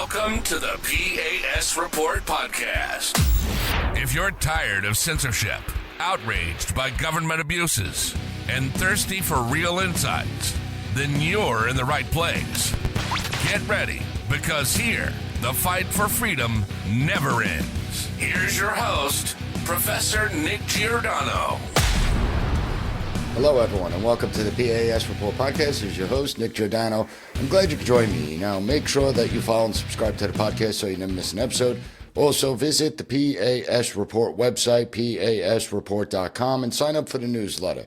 Welcome to the P.A.S. Report podcast. If you're tired of censorship, outraged by government abuses, and thirsty for real insights, then you're in the right place. Get ready, because here, the fight for freedom never ends. Here's your host, Professor Nick Giordano. Hello, everyone, and welcome to the P.A.S. Report podcast. This is your host, Nick Giordano. I'm glad you could join me. Now, make sure that you follow and subscribe to the podcast so you never miss an episode. Also, visit the P.A.S. Report website, pasreport.com, and sign up for the newsletter.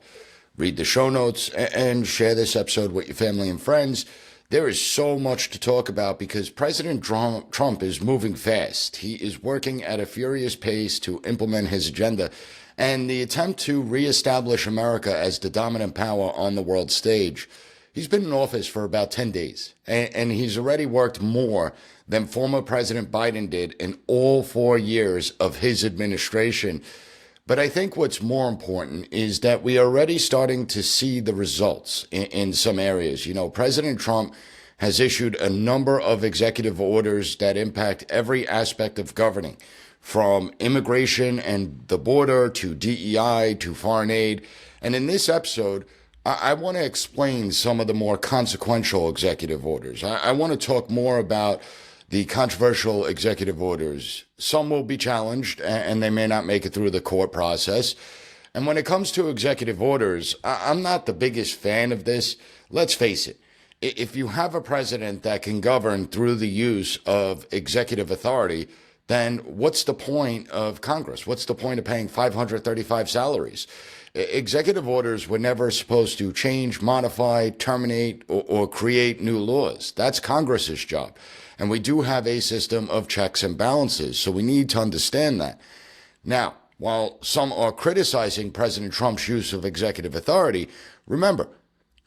Read the show notes and share this episode with your family and friends. There is so much to talk about because President Trump is moving fast. He is working at a furious pace to implement his agenda. And the attempt to reestablish America as the dominant power on the world stage, he's been in office for about 10 days, and he's already worked more than former President Biden did in all 4 years of his administration. But I think what's more important is that we are already starting to see the results in some areas. You know, President Trump has issued a number of executive orders that impact every aspect of governing, from immigration and the border to DEI to foreign aid. And in this episode, I want to explain some of the more consequential executive orders. I want to talk more about the controversial executive orders. Some will be challenged and they may not make it through the court process. And when it comes to executive orders, I'm not the biggest fan of this. Let's face it. If you have a president that can govern through the use of executive authority, then what's the point of Congress? What's the point of paying 535 salaries? Executive orders were never supposed to change, modify, terminate, or create new laws. That's Congress's job. And we do have a system of checks and balances, so we need to understand that. Now, while some are criticizing President Trump's use of executive authority, remember,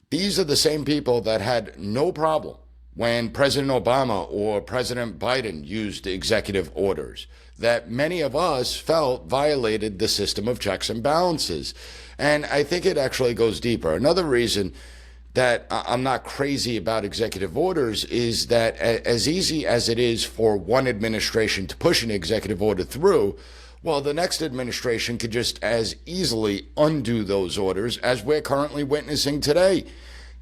these are the same people that had no problem when President Obama or President Biden used executive orders that many of us felt violated the system of checks and balances. And I think it actually goes deeper. Another reason that I'm not crazy about executive orders is that as easy as it is for one administration to push an executive order through, well, the next administration could just as easily undo those orders as we're currently witnessing today.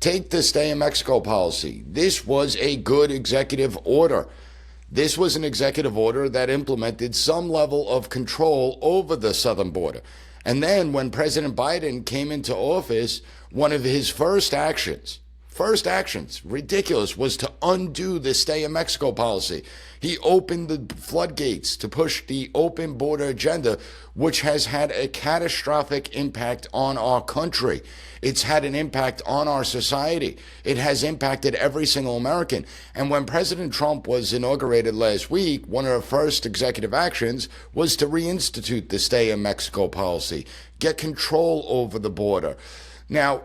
Take the Stay in Mexico policy. This was a good executive order. This was an executive order that implemented some level of control over the southern border. And then when President Biden came into office, one of his first actions, ridiculous, was to undo the Stay in Mexico policy. He opened the floodgates to push the open border agenda, which has had a catastrophic impact on our country. It's had an impact on our society. It has impacted every single American. And when President Trump was inaugurated last week, one of the first executive actions was to reinstitute the Stay in Mexico policy, get control over the border. Now,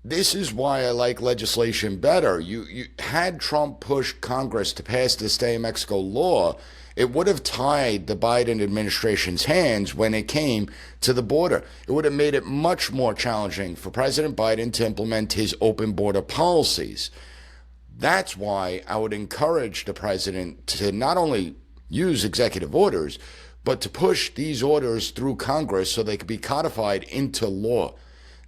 this is why I like legislation better. You had Trump push Congress to pass the Stay in Mexico law, it would have tied the Biden administration's hands when it came to the border. It would have made it much more challenging for President Biden to implement his open border policies. That's why I would encourage the president to not only use executive orders, but to push these orders through Congress so they could be codified into law.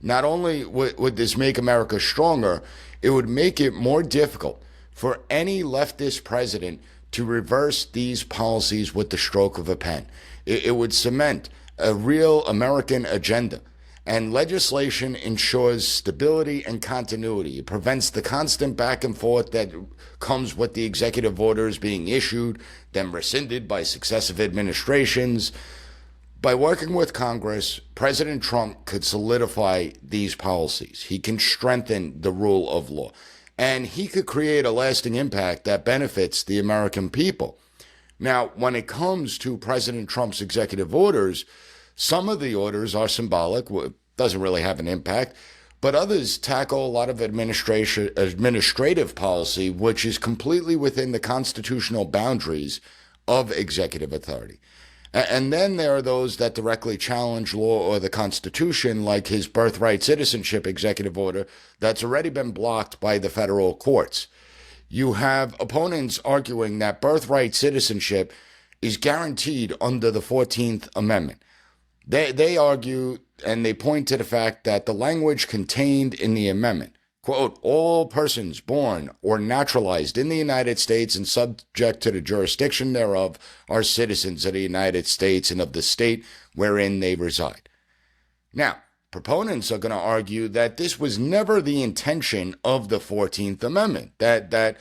Not only would this make America stronger, it would make it more difficult for any leftist president to reverse these policies with the stroke of a pen. It would cement a real American agenda. And legislation ensures stability and continuity. It prevents the constant back and forth that comes with the executive orders being issued, then rescinded by successive administrations. By working with Congress, President Trump could solidify these policies. He can strengthen the rule of law, and he could create a lasting impact that benefits the American people. Now, when it comes to President Trump's executive orders, some of the orders are symbolic, doesn't really have an impact, but others tackle a lot of administrative policy, which is completely within the constitutional boundaries of executive authority. And then there are those that directly challenge law or the Constitution, like his birthright citizenship executive order that's already been blocked by the federal courts. you have opponents arguing that birthright citizenship is guaranteed under the 14th Amendment. They argue and they point to the fact that the language contained in the amendment, quote, all persons born or naturalized in the United States and subject to the jurisdiction thereof are citizens of the United States and of the state wherein they reside. Now, proponents are going to argue that this was never the intention of the 14th Amendment, that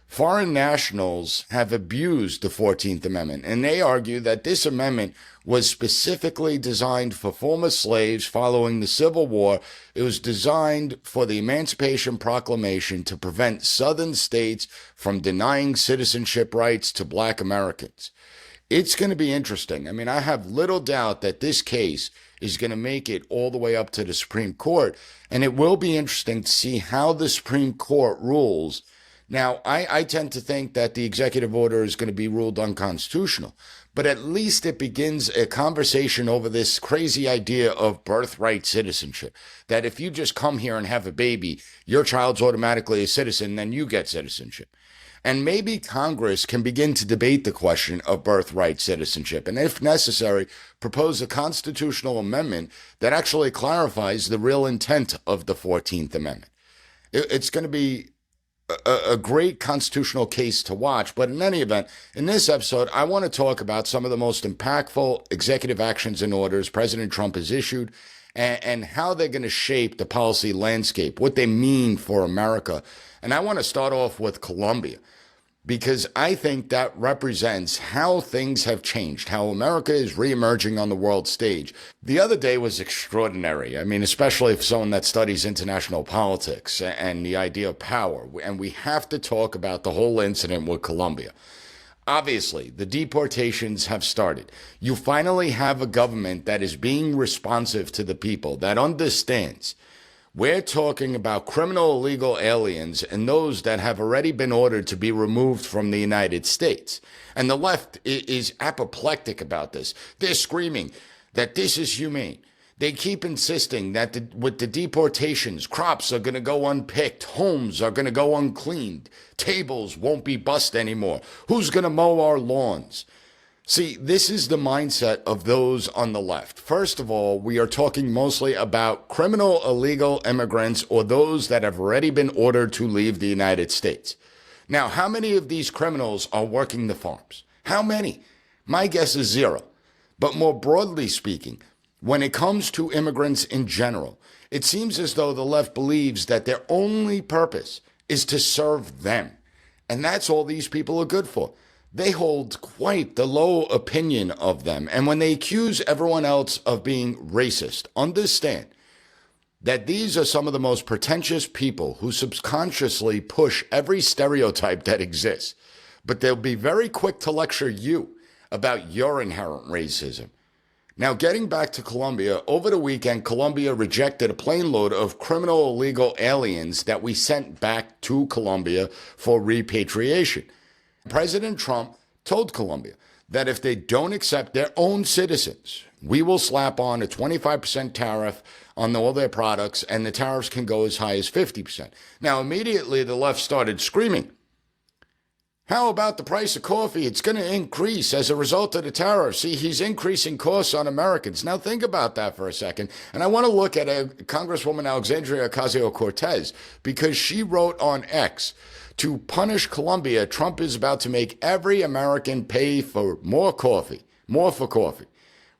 foreign nationals have abused the 14th Amendment, and they argue that this amendment was specifically designed for former slaves following the Civil War. It was designed for the Emancipation Proclamation to prevent Southern states from denying citizenship rights to Black Americans. It's going to be interesting. I mean, I have little doubt that this case is going to make it all the way up to the Supreme Court, and it will be interesting to see how the Supreme Court rules. Now, I tend to think that the executive order is going to be ruled unconstitutional, but at least it begins a conversation over this crazy idea of birthright citizenship, that if you just come here and have a baby, your child's automatically a citizen, then you get citizenship. And maybe Congress can begin to debate the question of birthright citizenship, and if necessary, propose a constitutional amendment that actually clarifies the real intent of the 14th Amendment. It's going to be a great constitutional case to watch. But in any event, in this episode, I want to talk about some of the most impactful executive actions and orders President Trump has issued and how they're going to shape the policy landscape, what they mean for America. And I want to start off with Colombia, because I think that represents how things have changed, how America is reemerging on the world stage. The other day was extraordinary. I mean, especially for someone that studies international politics and the idea of power. And we have to talk about the whole incident with Colombia. Obviously, the deportations have started. You finally have a government that is being responsive to the people, that understands. We're talking about criminal illegal aliens and those that have already been ordered to be removed from the United States. And the left is apoplectic about this. They're screaming that this is humane. They keep insisting that with the deportations, crops are going to go unpicked, homes are going to go uncleaned, tables won't be bussed anymore. Who's going to mow our lawns? See, this is the mindset of those on the left. First of all, we are talking mostly about criminal illegal immigrants or those that have already been ordered to leave the United States. Now, how many of these criminals are working the farms? How many? My guess is zero. But more broadly speaking, when it comes to immigrants in general, it seems as though the left believes that their only purpose is to serve them. And that's all these people are good for. They hold quite the low opinion of them. And when they accuse everyone else of being racist, understand that these are some of the most pretentious people who subconsciously push every stereotype that exists. But they'll be very quick to lecture you about your inherent racism. Now, getting back to Colombia, over the weekend, Colombia rejected a plane load of criminal illegal aliens that we sent back to Colombia for repatriation. President Trump told Colombia that if they don't accept their own citizens, we will slap on a 25% tariff on all their products, and the tariffs can go as high as 50%. Now, immediately the left started screaming, how about the price of coffee? It's going to increase as a result of the tariffs. See, he's increasing costs on Americans. Now, think about that for a second. And I want to look at Congresswoman Alexandria Ocasio-Cortez, because she wrote on X, to punish Colombia, Trump is about to make every American pay for more for coffee.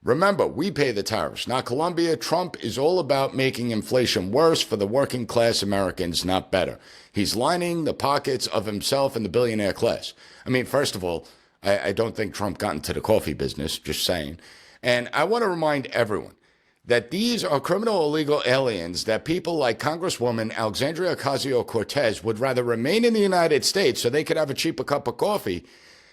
Remember, we pay the tariffs, not Colombia. Trump is all about making inflation worse for the working class Americans, not better. He's lining the pockets of himself and the billionaire class. I mean, first of all, I don't think Trump got into the coffee business, just saying. And I want to remind everyone that these are criminal illegal aliens that people like Congresswoman Alexandria Ocasio-Cortez would rather remain in the United States so they could have a cheaper cup of coffee.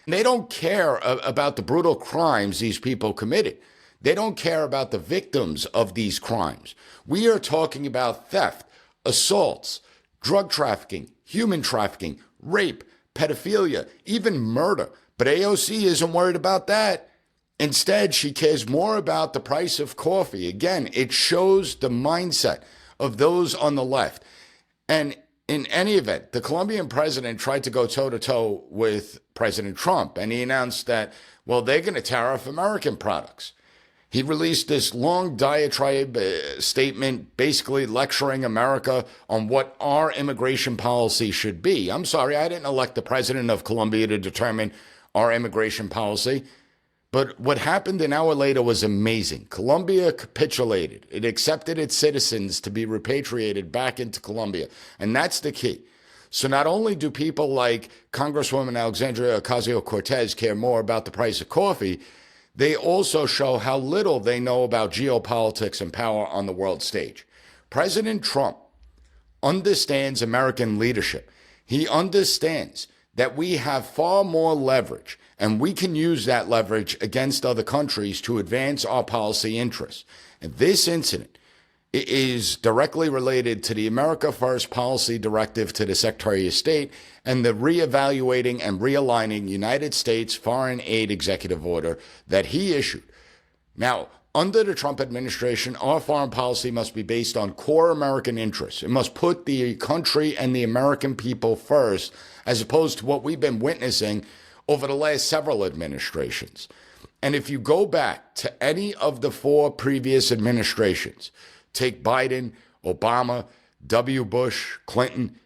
They don't care about the brutal crimes these people committed. They don't care about the victims of these crimes. We are talking about theft, assaults, drug trafficking, human trafficking, rape, pedophilia, even murder. But AOC isn't worried about that. Instead, she cares more about the price of coffee. Again, it shows the mindset of those on the left. And In any event, the Colombian president tried to go toe-to-toe with President Trump, and he announced that, well, they're going to tariff American products. He released this long diatribe statement basically lecturing America on what our immigration policy should be. I'm sorry, I didn't elect the president of Colombia to determine our immigration policy. But what happened an hour later was amazing. Colombia capitulated. It accepted its citizens to be repatriated back into Colombia. And that's the key. So not only do people like Congresswoman Alexandria Ocasio-Cortez care more about the price of coffee, they also show how little they know about geopolitics and power on the world stage. President Trump understands American leadership. He understands that we have far more leverage, and we can use that leverage against other countries to advance our policy interests. And this incident is directly related to the America First policy directive to the Secretary of State and the reevaluating and realigning United States foreign aid executive order that he issued. Now, under the Trump administration, our foreign policy must be based on core American interests. It must put the country and the American people first, as opposed to what we've been witnessing over the last several administrations. And if you go back to any of the 4 previous administrations, take Biden, Obama, W. Bush, Clinton,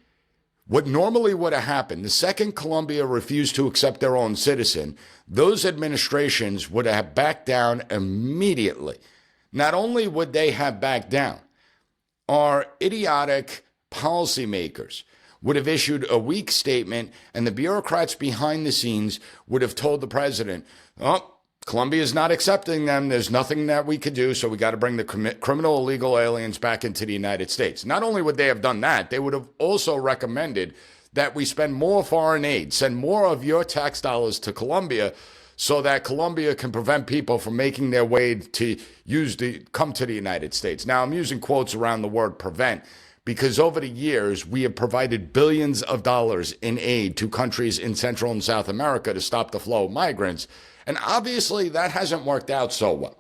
what normally would have happened, the second Colombia refused to accept their own citizen, those administrations would have backed down immediately. Not only would they have backed down, our idiotic policymakers would have issued a weak statement, and the bureaucrats behind the scenes would have told the president, oh, Colombia is not accepting them. There's nothing that we could do, so we got to bring the criminal illegal aliens back into the United States. Not only would they have done that, they would have also recommended that we spend more foreign aid, send more of your tax dollars to Colombia so that Colombia can prevent people from making their way to come to the United States. Now, I'm using quotes around the word prevent because over the years, we have provided billions of dollars in aid to countries in Central and South America to stop the flow of migrants. And obviously, that hasn't worked out so well.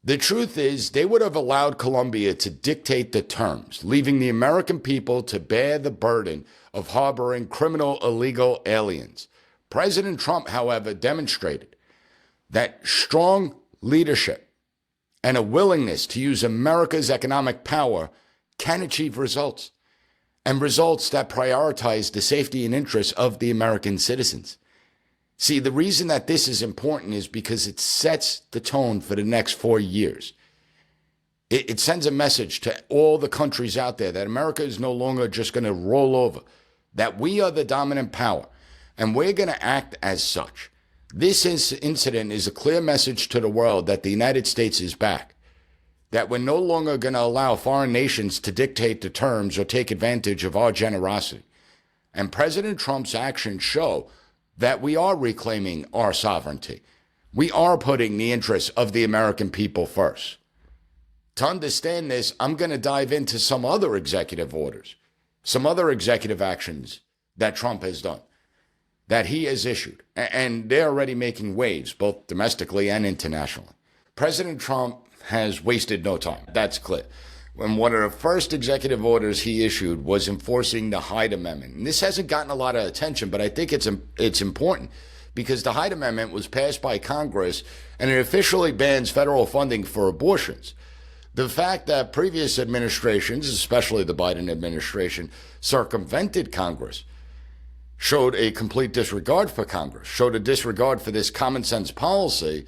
The truth is, they would have allowed Colombia to dictate the terms, leaving the American people to bear the burden of harboring criminal illegal aliens. President Trump, however, demonstrated that strong leadership and a willingness to use America's economic power can achieve results, and results that prioritize the safety and interests of the American citizens. See, the reason that this is important is because it sets the tone for the next 4 years. It sends a message to all the countries out there that America is no longer just going to roll over, that we are the dominant power, and we're going to act as such. This incident is a clear message to the world that the United States is back, that we're no longer going to allow foreign nations to dictate the terms or take advantage of our generosity. And President Trump's actions show that we are reclaiming our sovereignty. We are putting the interests of the American people first. To understand this, I'm going to dive into some other executive orders, some other executive actions that Trump has done, that he has issued, and they're already making waves, both domestically and internationally. President Trump has wasted no time. That's clear. And one of the first executive orders he issued was enforcing the Hyde Amendment. And this hasn't gotten a lot of attention, but I think it's important because the Hyde Amendment was passed by Congress and it officially bans federal funding for abortions. The fact that previous administrations, especially the Biden administration, circumvented Congress showed a complete disregard for Congress, showed a disregard for this common sense policy,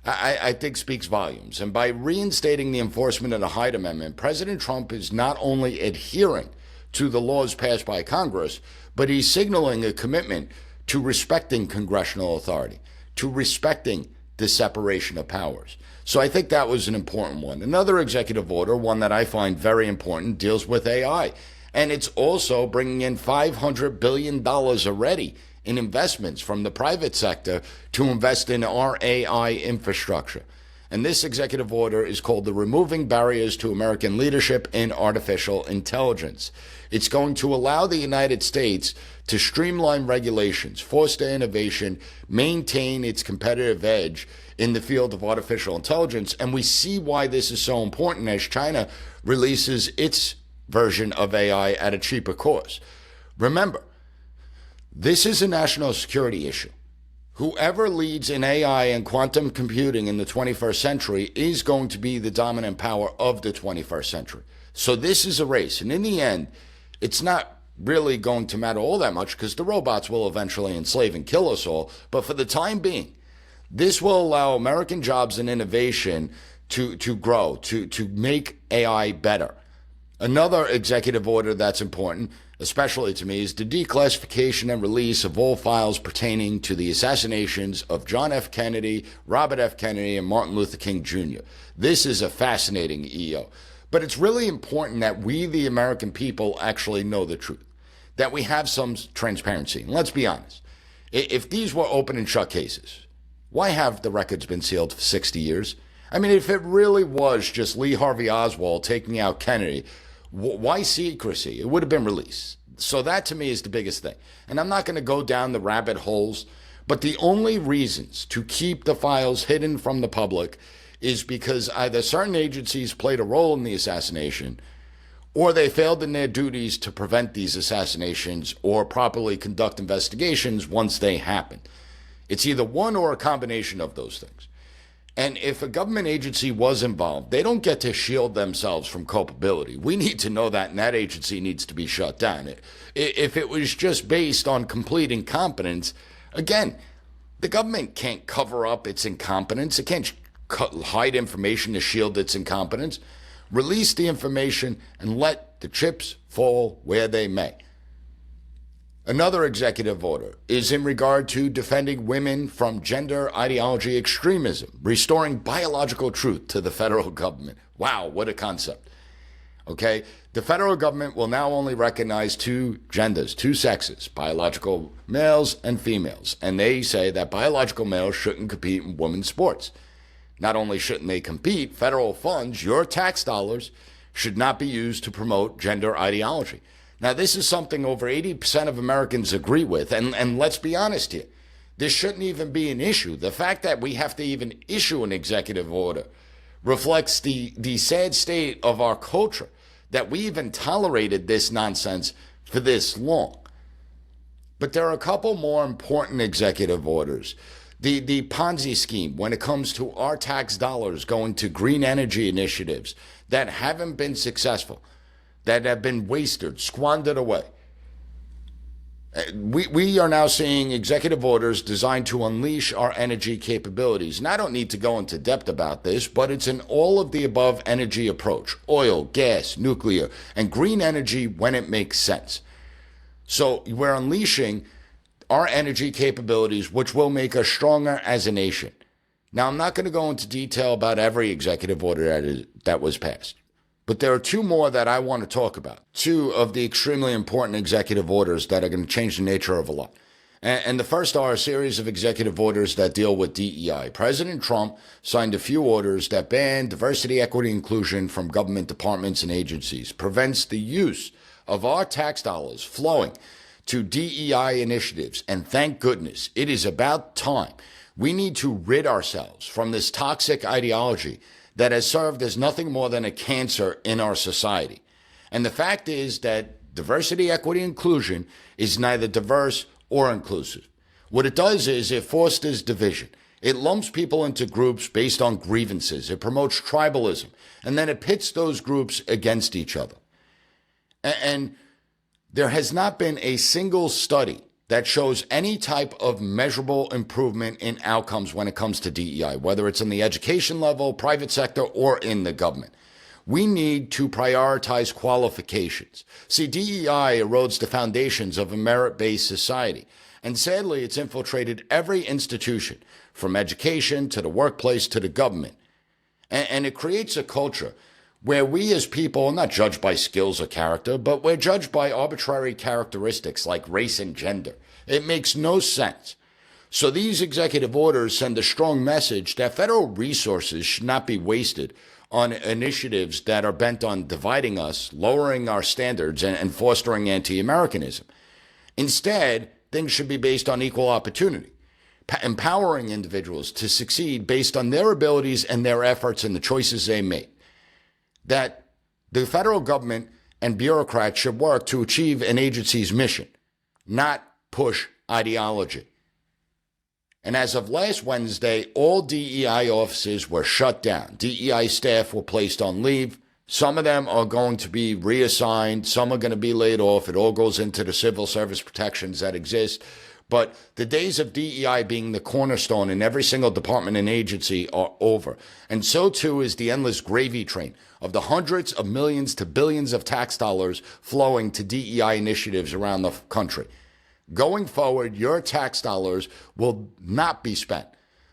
I think speaks volumes. And by reinstating the enforcement of the Hyde Amendment, President Trump is not only adhering to the laws passed by Congress, but he's signaling a commitment to respecting congressional authority, to respecting the separation of powers. So I think that was an important one. Another executive order, one that I find very important, deals with AI. And it's also bringing in $500 billion already in investments from the private sector to invest in our AI infrastructure. And this executive order is called the Removing Barriers to American Leadership in Artificial Intelligence. It's going to allow the United States to streamline regulations, foster innovation, maintain its competitive edge in the field of artificial intelligence. And we see why this is so important as China releases its version of AI at a cheaper cost. Remember, this is a national security issue. Whoever leads in AI and quantum computing in the 21st century is going to be the dominant power of the 21st century. So this is a race. And in the end, it's not really going to matter all that much because the robots will eventually enslave and kill us all. But for the time being, this will allow American jobs and innovation to grow, to make AI better. Another executive order that's important, especially to me, is the declassification and release of all files pertaining to the assassinations of John F. Kennedy, Robert F. Kennedy, and Martin Luther King Jr. This is a fascinating EO. But it's really important that we, the American people, actually know the truth, that we have some transparency. And let's be honest. If these were open and shut cases, why have the records been sealed for 60 years? I mean, if it really was just Lee Harvey Oswald taking out Kennedy, why secrecy? It would have been released. So that to me is the biggest thing. And I'm not going to go down the rabbit holes, but the only reasons to keep the files hidden from the public is because either certain agencies played a role in the assassination or they failed in their duties to prevent these assassinations or properly conduct investigations once they happen. It's either one or a combination of those things. And if a government agency was involved, they don't get to shield themselves from culpability. We need to know that, and that agency needs to be shut down. If it was just based on complete incompetence, again, the government can't cover up its incompetence. It can't hide information to shield its incompetence. Release the information and let the chips fall where they may. Another executive order is in regard to defending women from gender ideology extremism, restoring biological truth to the federal government. Wow, what a concept. Okay, the federal government will now only recognize two genders, two sexes, biological males and females. And they say that biological males shouldn't compete in women's sports. Not only shouldn't they compete, federal funds, your tax dollars, should not be used to promote gender ideology. Now, this is something over 80% of Americans agree with, and let's be honest here. This shouldn't even be an issue. The fact that we have to even issue an executive order reflects the sad state of our culture, that we even tolerated this nonsense for this long. But there are a couple more important executive orders. The Ponzi scheme, when it comes to our tax dollars going to green energy initiatives that haven't been successful, that have been wasted, squandered away. We are now seeing executive orders designed to unleash our energy capabilities. And I don't need to go into depth about this, but it's an all-of-the-above energy approach. Oil, gas, nuclear, and green energy when it makes sense. So we're unleashing our energy capabilities, which will make us stronger as a nation. Now, I'm not going to go into detail about every executive order that was passed. But there are two more that I want to talk about. Two of the extremely important executive orders that are going to change the nature of a lot. And the first are a series of executive orders that deal with DEI. President Trump signed a few orders that ban diversity, equity, inclusion from government departments and agencies, prevents the use of our tax dollars flowing to DEI initiatives. And thank goodness, it is about time. We need to rid ourselves from this toxic ideology that has served as nothing more than a cancer in our society. And the fact is that diversity, equity, inclusion is neither diverse or inclusive. What it does is it fosters division. It lumps people into groups based on grievances. It promotes tribalism. And then it pits those groups against each other. And there has not been a single study that shows any type of measurable improvement in outcomes when it comes to DEI, whether it's in the education level, private sector, or in the government. We need to prioritize qualifications. See, DEI erodes the foundations of a merit-based society. And sadly, it's infiltrated every institution, from education to the workplace to the government. And it creates a culture where we as people are not judged by skills or character, but we're judged by arbitrary characteristics like race and gender. It makes no sense. So these executive orders send a strong message that federal resources should not be wasted on initiatives that are bent on dividing us, lowering our standards, and fostering anti-Americanism. Instead, things should be based on equal opportunity, empowering individuals to succeed based on their abilities and their efforts and the choices they make. That the federal government and bureaucrats should work to achieve an agency's mission, not push ideology. And as of last Wednesday, all DEI offices were shut down. DEI staff were placed on leave. Some of them are going to be reassigned. Some are going to be laid off. It all goes into the civil service protections that exist. But the days of DEI being the cornerstone in every single department and agency are over. And so too is the endless gravy train of the hundreds of millions to billions of tax dollars flowing to DEI initiatives around the country. Going forward, your tax dollars will not be spent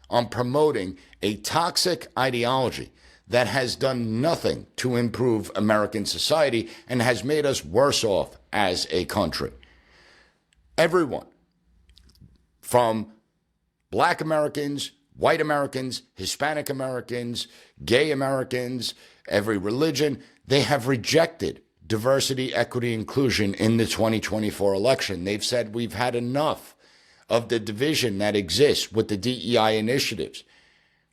on promoting a toxic ideology that has done nothing to improve American society and has made us worse off as a country. Everyone, from Black Americans, white Americans, Hispanic Americans, gay Americans, every religion, they have rejected diversity, equity, inclusion in the 2024 election. They've said we've had enough of the division that exists with the DEI initiatives.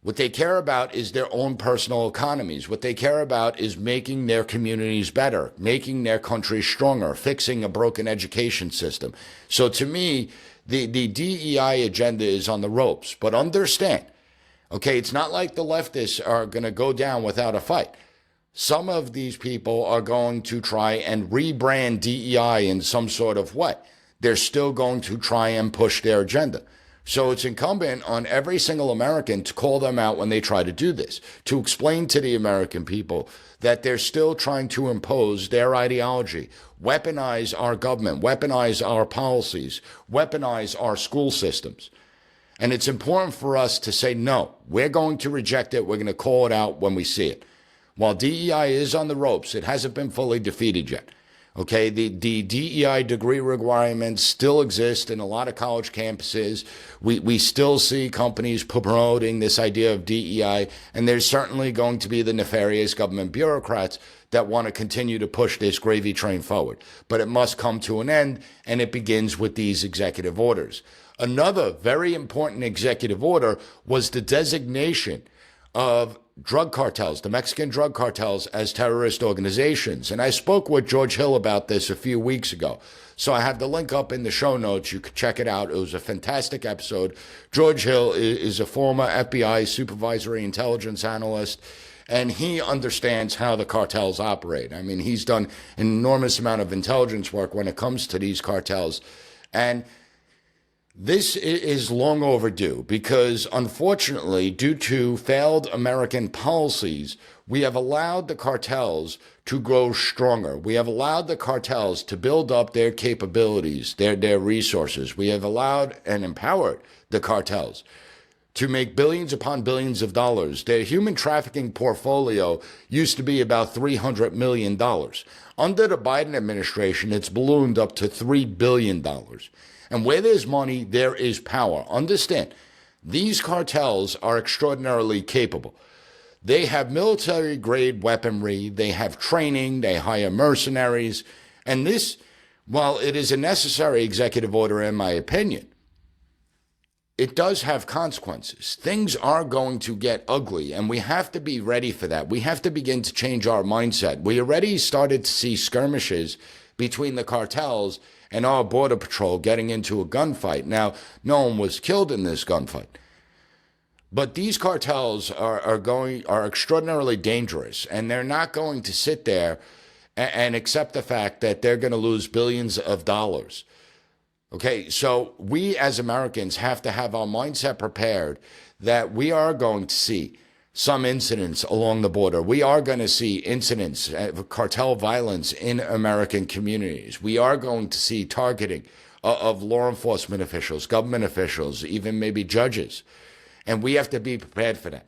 What they care about is their own personal economies. What they care about is making their communities better, making their country stronger, fixing a broken education system. So to me, the DEI agenda is on the ropes. But understand, okay, it's not like the leftists are going to go down without a fight. Some of these people are going to try and rebrand DEI in some sort of way. They're still going to try and push their agenda. So it's incumbent on every single American to call them out when they try to do this, to explain to the American people that they're still trying to impose their ideology, weaponize our government, weaponize our policies, weaponize our school systems. And it's important for us to say, no, we're going to reject it. We're going to call it out when we see it. While DEI is on the ropes, it hasn't been fully defeated yet. Okay, the DEI degree requirements still exist in a lot of college campuses. We still see companies promoting this idea of DEI, and there's certainly going to be the nefarious government bureaucrats that want to continue to push this gravy train forward. But it must come to an end, and it begins with these executive orders. Another very important executive order was the designation of drug cartels, the Mexican drug cartels, as terrorist organizations. And I spoke with George Hill about this a few weeks ago. So I have the link up in the show notes. You could check it out. It was a fantastic episode. George Hill is a former FBI supervisory intelligence analyst, and he understands how the cartels operate. I mean, he's done an enormous amount of intelligence work when it comes to these cartels. And this is long overdue because, unfortunately, due to failed American policies, we have allowed the cartels to grow stronger. We have allowed the cartels to build up their capabilities, their resources. We have allowed and empowered the cartels to make billions upon billions of dollars. Their human trafficking portfolio used to be about $300 million. Under the Biden administration, it's ballooned up to $3 billion. And where there's money, there is power. Understand, these cartels are extraordinarily capable. They have military-grade weaponry, they have training, they hire mercenaries. And this, while it is a necessary executive order in my opinion, it does have consequences. Things are going to get ugly, and we have to be ready for that. We have to begin to change our mindset. We already started to see skirmishes between the cartels and our border patrol getting into a gunfight. Now, no one was killed in this gunfight. But these cartels are extraordinarily dangerous, and they're not going to sit there and accept the fact that they're going to lose billions of dollars. Okay, so we as Americans have to have our mindset prepared that we are going to see some incidents along the border. We are going to see incidents of cartel violence in American communities. We are going to see targeting of law enforcement officials, government officials, even maybe judges. And we have to be prepared for that.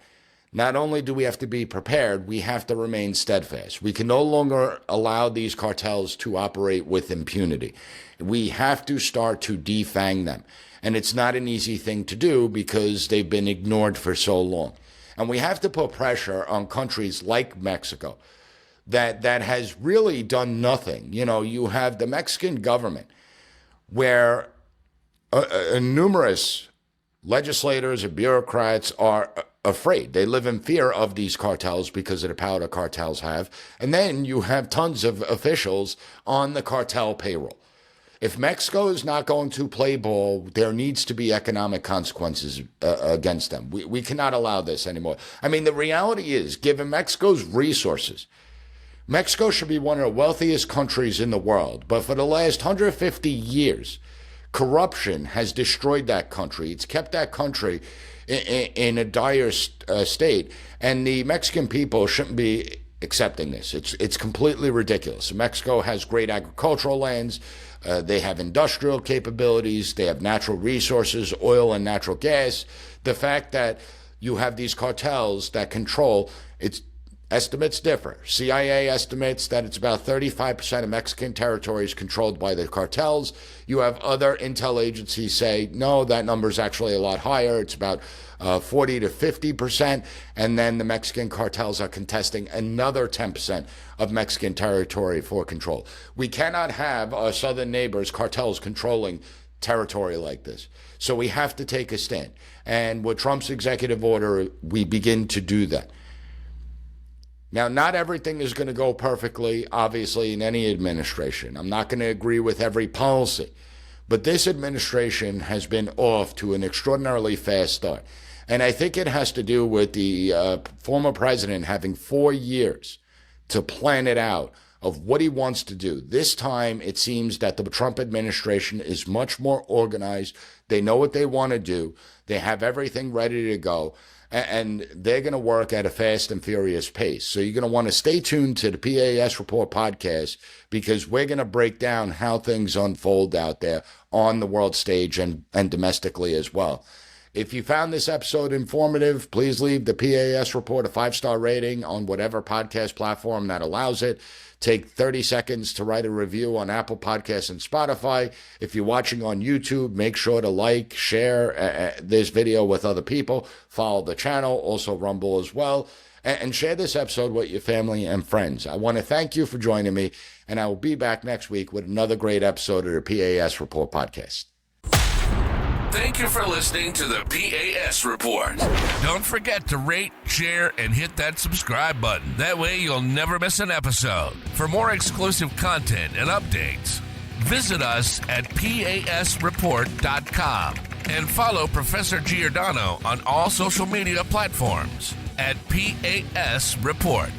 Not only do we have to be prepared, we have to remain steadfast. We can no longer allow these cartels to operate with impunity. We have to start to defang them. And it's not an easy thing to do because they've been ignored for so long. And we have to put pressure on countries like Mexico that has really done nothing. You know, you have the Mexican government where numerous legislators and bureaucrats are afraid. They live in fear of these cartels because of the power the cartels have. And then you have tons of officials on the cartel payroll. If Mexico is not going to play ball, there needs to be economic consequences against them. We cannot allow this anymore. I mean, the reality is, given Mexico's resources, Mexico should be one of the wealthiest countries in the world. But for the last 150 years, corruption has destroyed that country. It's kept that country in a dire state. And the Mexican people shouldn't be accepting this. It's completely ridiculous. Mexico has great agricultural lands. They have industrial capabilities. They have natural resources, oil and natural gas. The fact that you have these cartels that control, estimates differ. CIA estimates that it's about 35% of Mexican territory is controlled by the cartels. You have other intel agencies say, no, that number is actually a lot higher. It's about 40 to 50%. And then the Mexican cartels are contesting another 10% of Mexican territory for control. We cannot have our southern neighbors, cartels, controlling territory like this. So we have to take a stand. And with Trump's executive order, we begin to do that. Now, not everything is going to go perfectly, obviously, in any administration. I'm not going to agree with every policy. But this administration has been off to an extraordinarily fast start. And I think it has to do with the former president having 4 years to plan it out of what he wants to do. This time, it seems that the Trump administration is much more organized. They know what they want to do. They have everything ready to go. And they're going to work at a fast and furious pace. So you're going to want to stay tuned to the P.A.S. Report podcast, because we're going to break down how things unfold out there on the world stage and domestically as well. If you found this episode informative, please leave the P.A.S. Report a 5-star rating on whatever podcast platform that allows it. Take 30 seconds to write a review on Apple Podcasts and Spotify. If you're watching on YouTube, make sure to like, share this video with other people. Follow the channel, also Rumble as well. And share this episode with your family and friends. I want to thank you for joining me, and I will be back next week with another great episode of the P.A.S. Report podcast. Thank you for listening to the P.A.S. Report. Don't forget to rate, share, and hit that subscribe button. That way you'll never miss an episode. For more exclusive content and updates, visit us at PASreport.com and follow Professor Giordano on all social media platforms at P.A.S. Report.